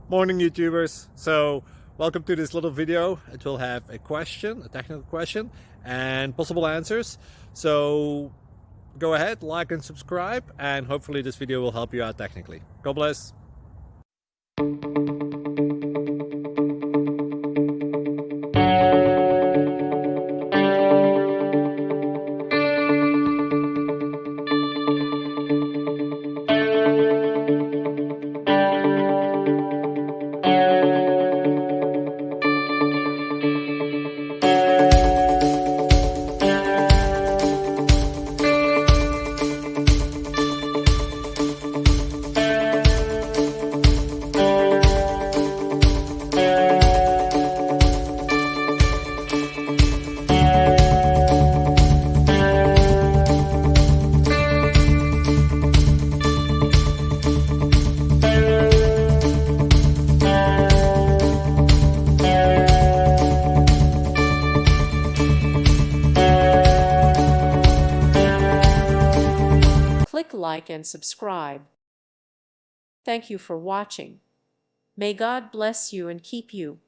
Morning, YouTubers. So welcome to this little video. It will have a question, a technical question, and possible answers. So go ahead, like and subscribe, and hopefully this video will help you out technically. God bless. Click like and subscribe. Thank you for watching. May God bless you and keep you.